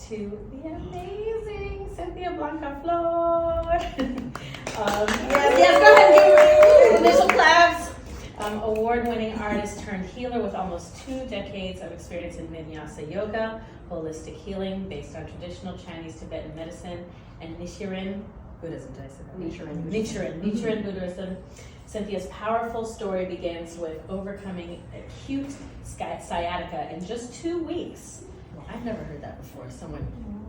to the amazing Cynthia Blancaflor. Yes, go ahead and give initial claps. Award-winning artist turned healer with almost 2 decades of experience in vinyasa yoga, holistic healing based on traditional Chinese Tibetan medicine, and Nichiren Buddhism. Did I say that? Nichiren Buddhism. Cynthia's powerful story begins with overcoming acute sciatica in just 2 weeks. I've never heard that before.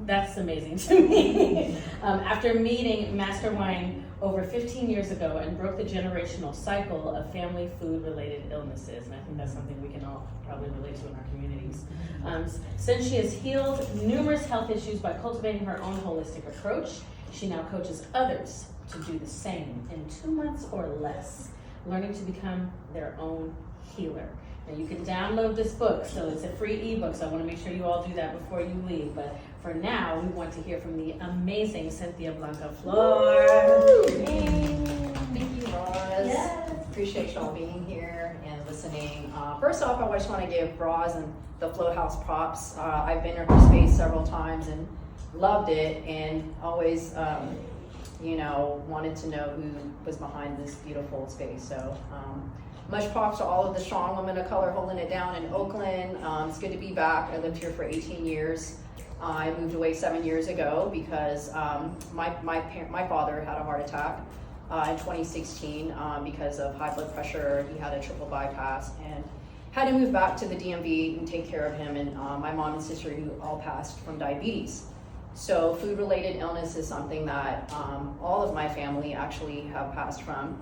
That's amazing to me. After meeting Master Wang over 15 years ago and broke the generational cycle of family food-related illnesses, and I think that's something we can all probably relate to in our communities. Since she has healed numerous health issues by cultivating her own holistic approach, she now coaches others to do the same in 2 months or less, learning to become their own healer. Now you can download this book, so it's a free ebook, so I want to make sure you all do that before you leave. But for now, we want to hear from the amazing Cynthia Blancaflor. Thank you, Roz. Yes. Appreciate y'all being here and listening. First off, I just want to give Roz and the Flow House props. I've been in her space several times and loved it, and always wanted to know who was behind this beautiful space. So much props to all of the strong women of color holding it down in Oakland. It's good to be back. I lived here for 18 years. I moved away 7 years ago because my father had a heart attack in 2016 because of high blood pressure. He had a triple bypass and had to move back to the DMV and take care of him, and my mom and sister, who all passed from diabetes. So food-related illness is something that all of my family actually have passed from.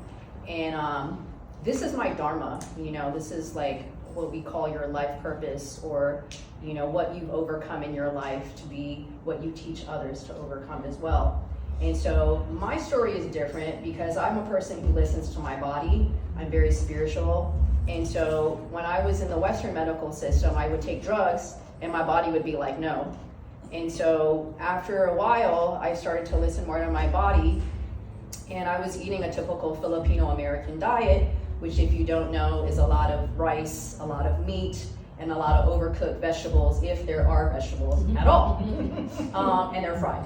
And this is my dharma, this is like what we call your life purpose, or what you've overcome in your life to be what you teach others to overcome as well. And so my story is different because I'm a person who listens to my body. I'm very spiritual. And so when I was in the Western medical system, I would take drugs and my body would be like, no. And so after a while, I started to listen more to my body, and I was eating a typical Filipino American diet, which, if you don't know, is a lot of rice, a lot of meat, and a lot of overcooked vegetables, if there are vegetables at all. And they're fried.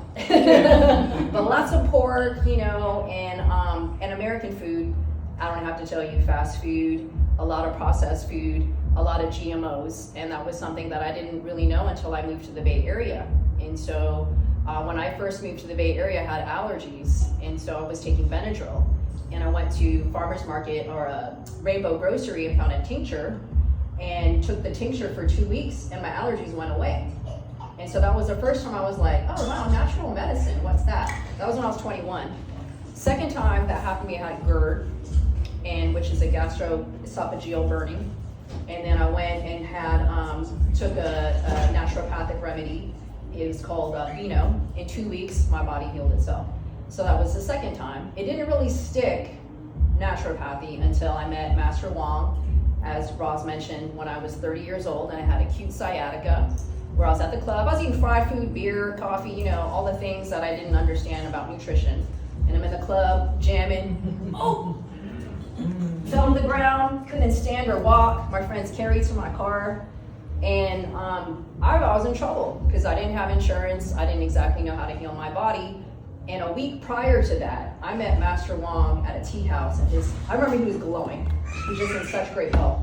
But lots of pork, and American food. I don't have to tell you, fast food, a lot of processed food, a lot of GMOs, and that was something that I didn't really know until I moved to the Bay Area. And so when I first moved to the Bay Area, I had allergies, and so I was taking Benadryl. And I went to farmer's market or a Rainbow Grocery and found a tincture, and took the tincture for 2 weeks, and my allergies went away. And so that was the first time I was like, oh wow, natural medicine, what's that? That was when I was 21. Second time that happened to me, I had GERD, which is a gastroesophageal burning. And then I went and took a naturopathic remedy. It was called Vino. In 2 weeks, my body healed itself. So that was the second time. It didn't really stick, naturopathy, until I met Master Wang, as Roz mentioned, when I was 30 years old, and I had acute sciatica, where I was at the club. I was eating fried food, beer, coffee, all the things that I didn't understand about nutrition. And I'm in the club, jamming. Fell on the ground, couldn't stand or walk. My friends carried to my car, and I was in trouble because I didn't have insurance. I didn't exactly know how to heal my body. And a week prior to that, I met Master Wang at a tea house, and I remember he was glowing. He was just in such great health.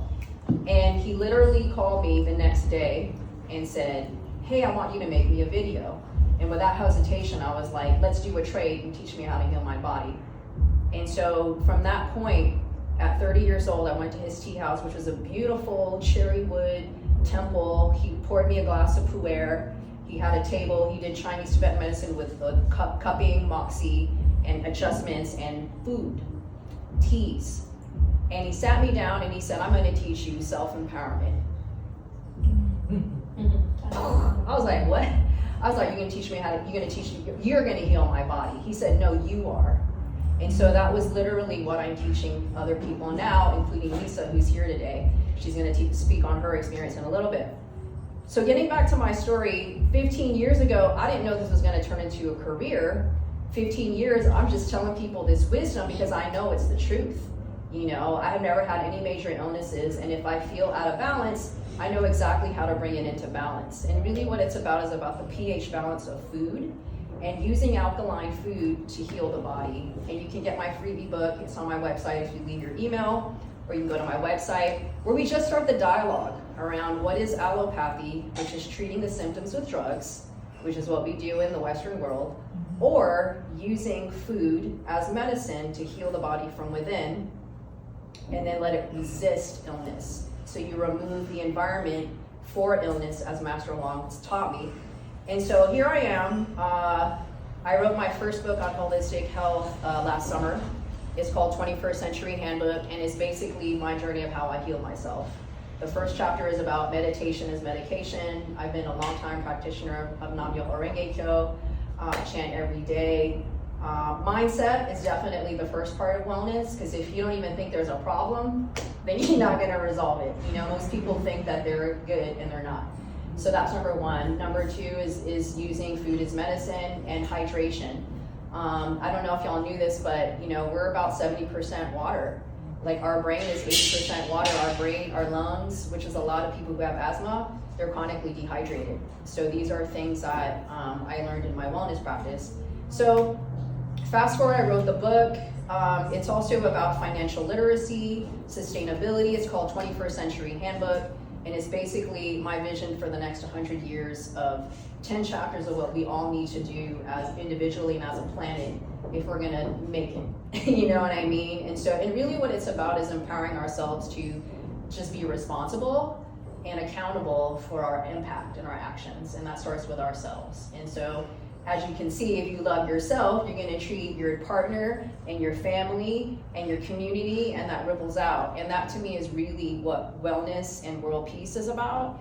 And he literally called me the next day and said, hey, I want you to make me a video. And without hesitation, I was like, let's do a trade and teach me how to heal my body. And so from that point, at 30 years old, I went to his tea house, which was a beautiful cherry wood temple. He poured me a glass of pu'er. He had a table. He did Chinese Tibetan medicine with cupping, moxie, and adjustments, and food, teas. And he sat me down and he said, I'm going to teach you self-empowerment. I was like, what? I was like, you're going to heal my body. He said, no, you are. And so that was literally what I'm teaching other people now, including Lisa, who's here today. She's going to speak on her experience in a little bit. So getting back to my story, 15 years ago, I didn't know this was going to turn into a career. 15 years, I'm just telling people this wisdom because I know it's the truth. You know, I have never had any major illnesses, and if I feel out of balance, I know exactly how to bring it into balance. And really what it's about is about the pH balance of food and using alkaline food to heal the body. And you can get my freebie book. It's on my website if you leave your email, or you can go to my website, where we just start the dialogue around what is allopathy, which is treating the symptoms with drugs, which is what we do in the Western world, or using food as medicine to heal the body from within and then let it resist illness. So you remove the environment for illness, as Master Long has taught me. And so here I am. I wrote my first book on holistic health last summer. It's called 21st Century Handbook, and it's basically my journey of how I heal myself. The first chapter is about meditation as medication. I've been a long-time practitioner of Nam Myoho Renge Kyo. Chant every day. Mindset is definitely the first part of wellness, because if you don't even think there's a problem, then you're not going to resolve it. You know, most people think that they're good and they're not. So that's number one. Number two is using food as medicine and hydration. I don't know if y'all knew this, but you know, we're about 70% water. Like our brain is 80% water. Our brain, our lungs, which is a lot of people who have asthma, they're chronically dehydrated. So these are things that I learned in my wellness practice. So fast forward, I wrote the book. It's also about financial literacy, sustainability. It's called 21st Century Handbook. And it's basically my vision for the next 100 years of 10 chapters of what we all need to do as individually and as a planet if we're gonna make it, you know what I mean? And really what it's about is empowering ourselves to just be responsible and accountable for our impact and our actions, and that starts with ourselves. And so, as you can see, if you love yourself, you're gonna treat your partner and your family and your community, and that ripples out. And that to me is really what wellness and world peace is about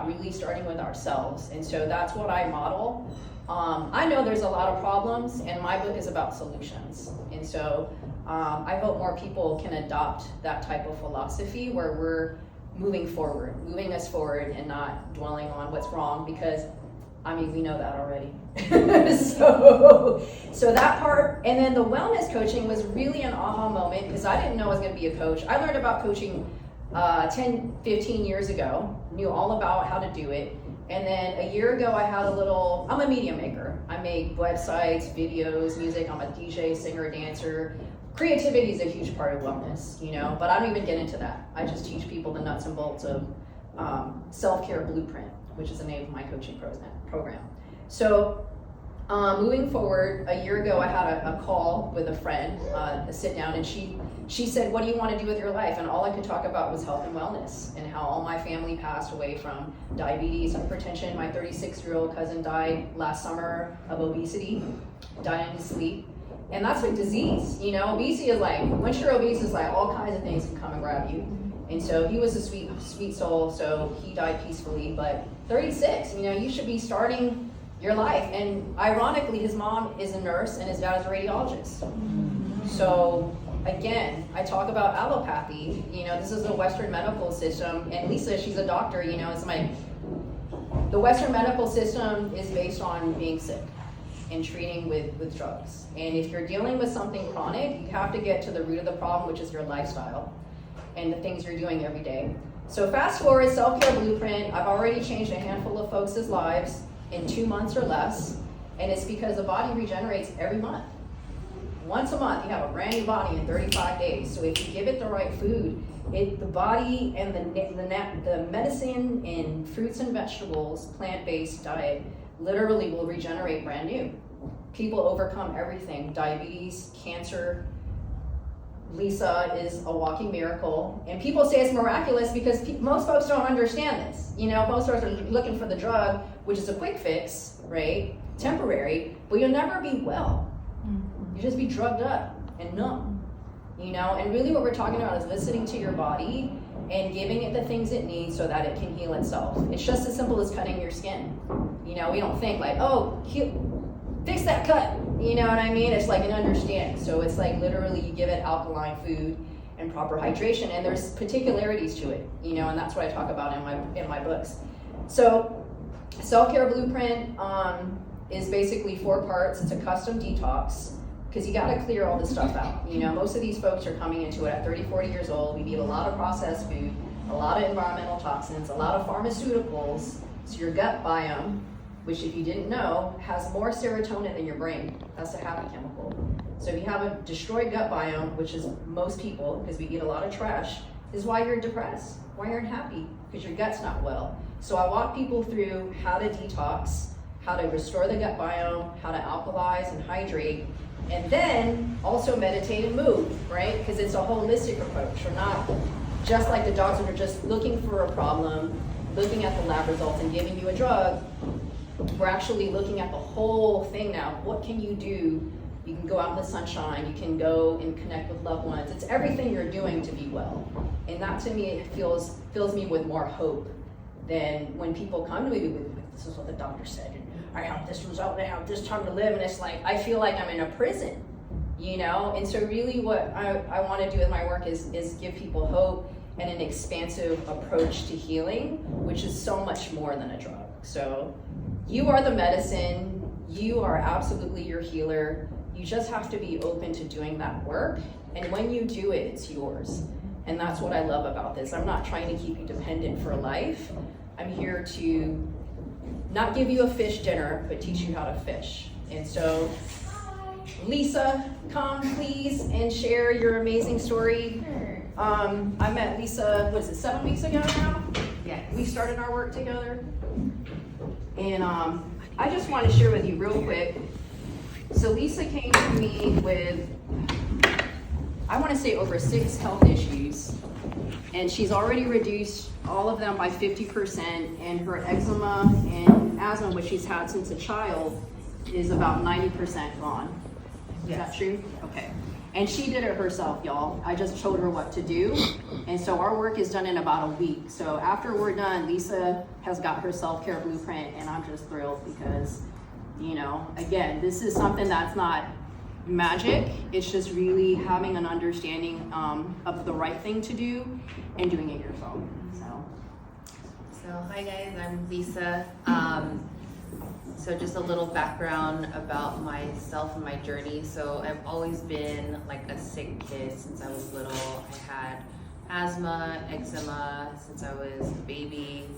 really starting with ourselves. And so that's what I model. I know there's a lot of problems, and my book is about solutions. And so I hope more people can adopt that type of philosophy where we're moving us forward and not dwelling on what's wrong, because I mean, we know that already. so that part, and then the wellness coaching was really an aha moment, because I didn't know I was going to be a coach. I learned about coaching 10, 15 years ago, knew all about how to do it. And then a year ago, I'm a media maker. I make websites, videos, music. I'm a DJ, singer, dancer. Creativity is a huge part of wellness, you know, but I don't even get into that. I just teach people the nuts and bolts of self-care blueprint, which is the name of my coaching program. So moving forward, a year ago I had a call with a friend, a sit down, and she said, what do you want to do with your life? And all I could talk about was health and wellness, and how all my family passed away from diabetes, hypertension. My 36-year-old cousin died last summer of obesity, died in his sleep. And that's a disease, you know. Obesity is like, once you're obese, it's like all kinds of things can come and grab you. And so he was a sweet soul, so he died peacefully. But 36, you know, you should be starting your life. And ironically, his mom is a nurse and his dad is a radiologist. So again, I talk about allopathy. You know, this is the Western medical system. And Lisa, she's a doctor, you know, it's like, the Western medical system is based on being sick and treating with drugs. And if you're dealing with something chronic, you have to get to the root of the problem, which is your lifestyle and the things you're doing every day. So fast forward, self-care blueprint. I've already changed a handful of folks' lives in 2 months or less, and it's because the body regenerates every month. Once a month, you have a brand new body in 35 days. So if you give it the right food, the body and the medicine in fruits and vegetables, plant-based diet, literally will regenerate brand new. People overcome everything, diabetes, cancer. Lisa is a walking miracle. And people say it's miraculous because most folks don't understand this. You know, most folks are looking for the drug, which is a quick fix, right? Temporary, but you'll never be well. You just be drugged up and numb, you know? And really what we're talking about is listening to your body and giving it the things it needs so that it can heal itself. It's just as simple as cutting your skin. You know, we don't think like, oh, fix that cut. You know what I mean? It's like an understand. So it's like literally you give it alkaline food and proper hydration, and there's particularities to it, you know, and that's what I talk about in my books. So self-care blueprint is basically 4 parts. It's a custom detox. because you got to clear all this stuff out. You know, most of these folks are coming into it at 30, 40 years old. We eat a lot of processed food, a lot of environmental toxins, a lot of pharmaceuticals. So your gut biome, which if you didn't know, has more serotonin than your brain. That's a happy chemical. So if you have a destroyed gut biome, which is most people, because we eat a lot of trash, is why you're depressed, why you're unhappy, because your gut's not well. So I walk people through how to detox, how to restore the gut biome, how to alkalize and hydrate, and then also meditate and move, right? Because it's a holistic approach. We're not just like the dogs that are just looking for a problem, looking at the lab results and giving you a drug. We're actually looking at the whole thing now. What can you do? You can go out in the sunshine, you can go and connect with loved ones. It's everything you're doing to be well. And that to me, it fills me with more hope than when people come to me with, this is what the doctor said, and I have this result, and I have this time to live, and it's like, I feel like I'm in a prison, you know? And so really what I wanna do with my work is give people hope and an expansive approach to healing, which is so much more than a drug. So you are the medicine, you are absolutely your healer. You just have to be open to doing that work. And when you do it, it's yours. And that's what I love about this. I'm not trying to keep you dependent for life. I'm here to not give you a fish dinner, but teach you how to fish. And so, Lisa, come please and share your amazing story. I met Lisa, what is it, 7 weeks ago now? Yes. We started our work together. And I just want to share with you real quick. So Lisa came to me with, I want to say over 6 health issues. And she's already reduced all of them by 50%. And her eczema and asthma, which she's had since a child, is about 90% gone. Is that true? Okay. And she did it herself, y'all. I just showed her what to do. And so our work is done in about a week. So after we're done, Lisa has got her self-care blueprint, and I'm just thrilled because, you know, again, this is something that's not magic. It's just really having an understanding of the right thing to do and doing it yourself. So hi guys, I'm Lisa. So just a little background about myself and my journey. So I've always been like a sick kid since I was little. I had asthma, eczema since I was a baby.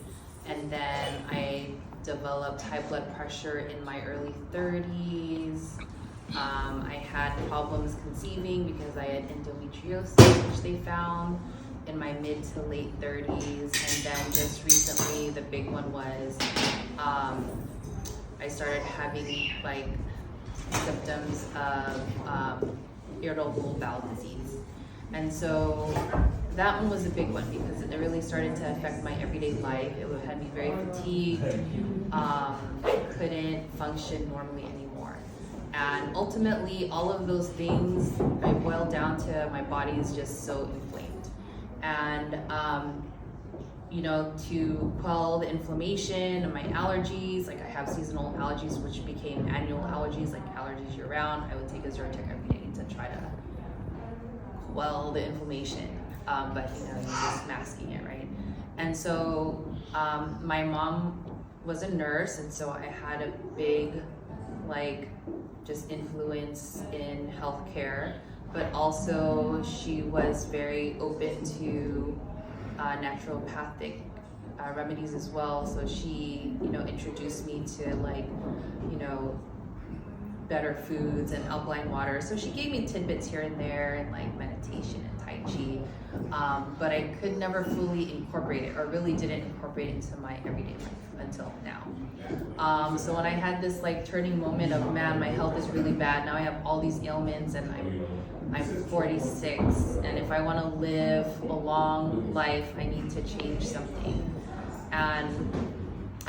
And then I developed high blood pressure in my early 30s. I had problems conceiving because I had endometriosis, which they found in my mid to late 30s. And then just recently, the big one was I started having like symptoms of irritable bowel disease. And so that one was a big one because it really started to affect my everyday life. It had me very fatigued. I couldn't function normally anymore. And ultimately, all of those things, I boiled down to my body is just so inflamed. And you know, to quell the inflammation and my allergies, like I have seasonal allergies, which became annual allergies, like allergies year round. I would take a Zyrtec every day to try to quell the inflammation. But you know, you're just masking it, right? And so my mom was a nurse, and so I had a big, like, just influence in healthcare, but also she was very open to naturopathic remedies as well. So she, you know, introduced me to like, you know, better foods and alkaline water. So she gave me tidbits here and there, and like meditation and Tai Chi, but I could never fully incorporate it, or really didn't incorporate it into my everyday life until now. So when I had this like turning moment of, man, my health is really bad, now I have all these ailments, and I'm 46, and if I want to live a long life, I need to change something. And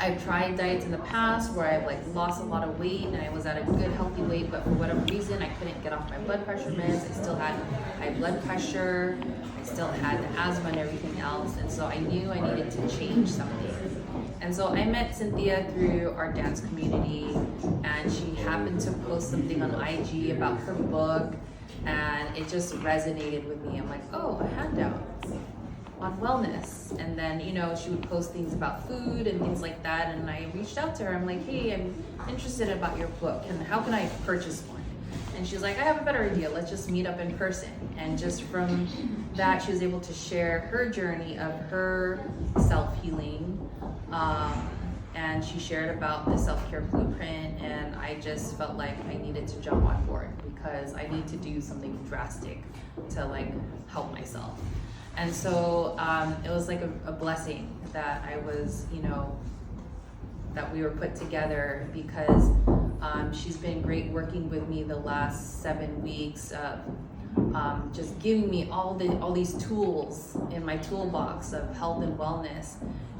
I've tried diets in the past where I've like lost a lot of weight and I was at a good healthy weight, but for whatever reason I couldn't get off my blood pressure meds. I still had high blood pressure, I still had the asthma and everything else, and so I knew I needed to change something. And so I met Cynthia through our dance community, and she happened to post something on IG about her book, and it just resonated with me. I'm like, oh, a handout on wellness. And then, you know, she would post things about food and things like that, and I reached out to her. I'm like, hey, I'm interested about your book, and how can I purchase one? And she's like, I have a better idea, let's just meet up in person. And just from that, she was able to share her journey of her self-healing. And she shared about the self-care blueprint, and I just felt like I needed to jump on board because I need to do something drastic to like help myself. And so it was like a blessing that I was, you know, that we were put together, because she's been great working with me the last 7 weeks of just giving me all these tools in my toolbox of health and wellness,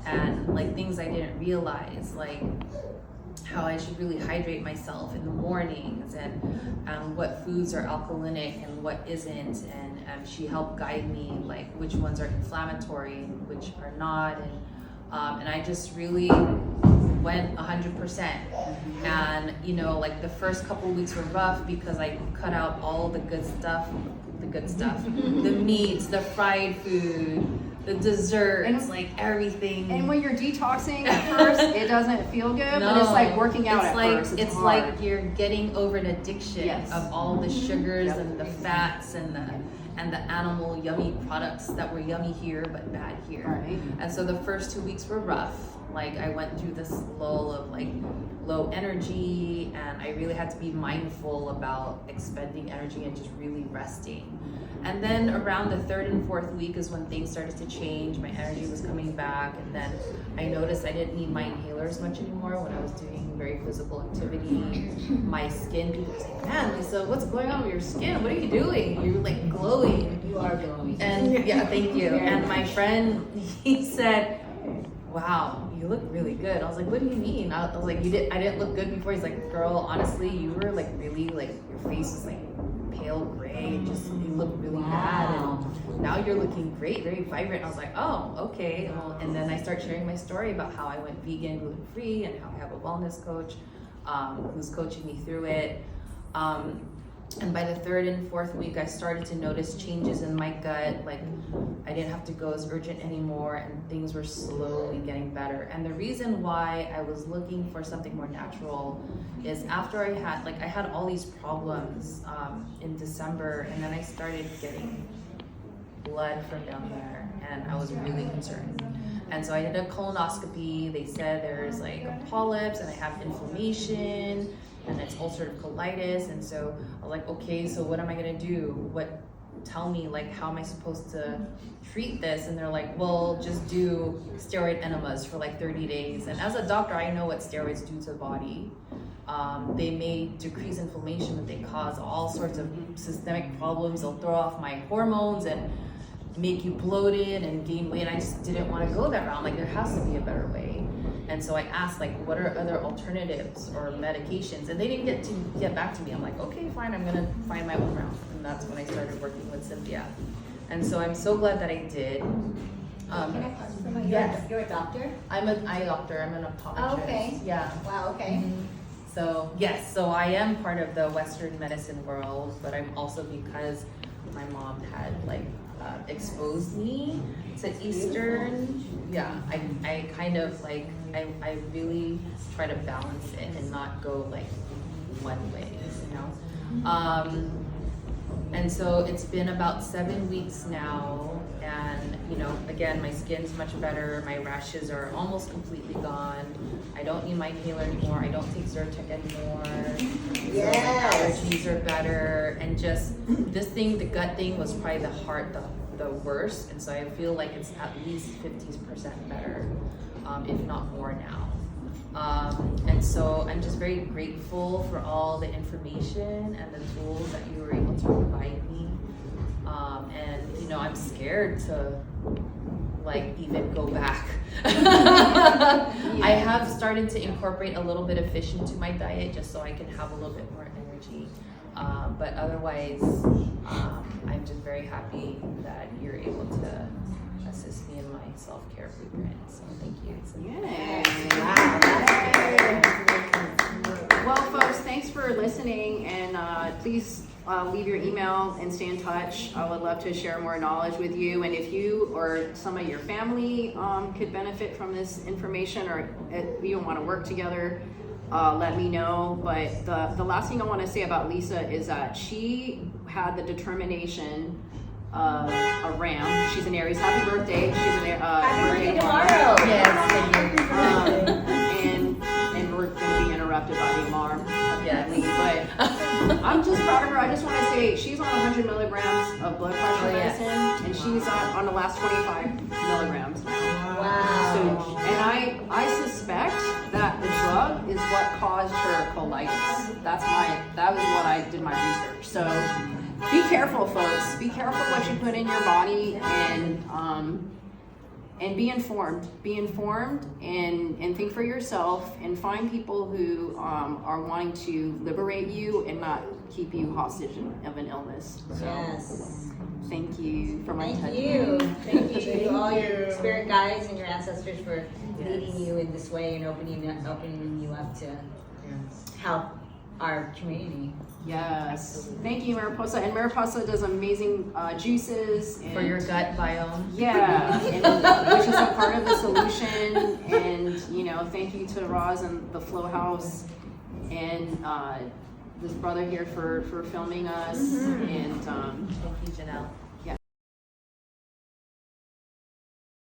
and like things I didn't realize, like how I should really hydrate myself in the mornings, and what foods are alkalinic and what isn't, and she helped guide me like which ones are inflammatory and which are not, and I just really went 100%. And you know, like the first couple of weeks were rough because I cut out all the good stuff, the meats, the fried food, the desserts, and like everything. And when you're detoxing at first, it doesn't feel good, but it's like working out first. It's like you're getting over an addiction of all the sugars and the fats and the animal yummy products that were yummy here but bad here. Right. And so the first 2 weeks were rough. Like I went through this lull of like low energy, and I really had to be mindful about expending energy and just really resting. And then around the 3rd and 4th week is when things started to change. My energy was coming back, and then I noticed I didn't need my inhalers much anymore when I was doing very physical activity. My skin, people were saying, man, Lisa, what's going on with your skin? What are you doing? You're like glowing. You are glowing. And yeah, thank you. And my friend, he said, wow, you look really good. I was like, what do you mean? I was like, I didn't look good before. He's like, girl, honestly, you were like really, like your face was like pale gray, just you looked really bad, and now you're looking great, very vibrant. I was like, oh, okay. Well, and then I start sharing my story about how I went vegan, gluten-free, and how I have a wellness coach who's coaching me through it. And by the 3rd and 4th week, I started to notice changes in my gut. Like I didn't have to go as urgent anymore, and things were slowly getting better. And the reason why I was looking for something more natural is after I had all these problems in December, and then I started getting blood from down there, and I was really concerned. And so I did a colonoscopy. They said there's like polyps, and I have inflammation, and it's ulcerative colitis. And so I was like, okay, so what am I gonna do? Tell me, like, how am I supposed to treat this? And they're like, well, just do steroid enemas for like 30 days. And as a doctor, I know what steroids do to the body. They may decrease inflammation, but they cause all sorts of systemic problems. They'll throw off my hormones and make you bloated and gain weight. I just didn't want to go that route. Like, there has to be a better way. And so I asked, like, what are other alternatives or medications? And they didn't get back to me. I'm like, okay, fine, I'm gonna find my own route. And that's when I started working with Cynthia. And so I'm so glad that I did. Can I ask for yes. You're a doctor? I'm an eye doctor, I'm an optometrist. Oh, okay. Yeah. Wow, okay. Mm-hmm. So yes, so I am part of the Western medicine world, but I'm also, because my mom had exposed me to Eastern. Yeah, I kind of like, I really try to balance it and not go like one way, you know? And so it's been about 7 weeks now, and you know, again, my skin's much better. My rashes are almost completely gone. I don't need my inhaler anymore. I don't take Zyrtec anymore. Yes. So my allergies are better, and just this thing, the gut thing, was probably the worst, and so I feel like it's at least 50% better, if not more now. And so I'm just very grateful for all the information and the tools that you were able to provide me. And you know, I'm scared to like even go back. I have started to incorporate a little bit of fish into my diet just so I can have a little bit more energy. But otherwise, I'm just very happy that you're able to assist me in my self-care blueprint. So thank you. Well, folks, thanks for listening, and please leave your email and stay in touch. I would love to share more knowledge with you, and if you or some of your family could benefit from this information, or you want to work together, let me know. But the last thing I want to say about Lisa is that she had the determination of a ram. She's an Aries. Happy birthday. She's an Happy birthday tomorrow. tomorrow. Yes, And we're going to be interrupted by the alarm. Yes. But I'm just proud of her. I just want to say she's on 100 milligrams of blood pressure yes. medicine, and she's on the last 25 milligrams now. Wow. So, and I suspect that the drug is what caused her colitis. That was what I did my research. So be careful, folks. Be careful what you put in your body, and be informed. Be informed and think for yourself, and find people who are wanting to liberate you and not keep you hostage of an illness. So Yes. thank you for my Thank you. Thank you to all your you. spirit guides and your ancestors for Yes. leading you in this way and opening you up to help our community. Yes. Thank you, Mariposa. And Mariposa does amazing juices. And For your gut biome. yeah, and, which is a part of the solution. And, you know, thank you to Roz and the Flow House and this brother here for filming us. And Thank you, Janelle.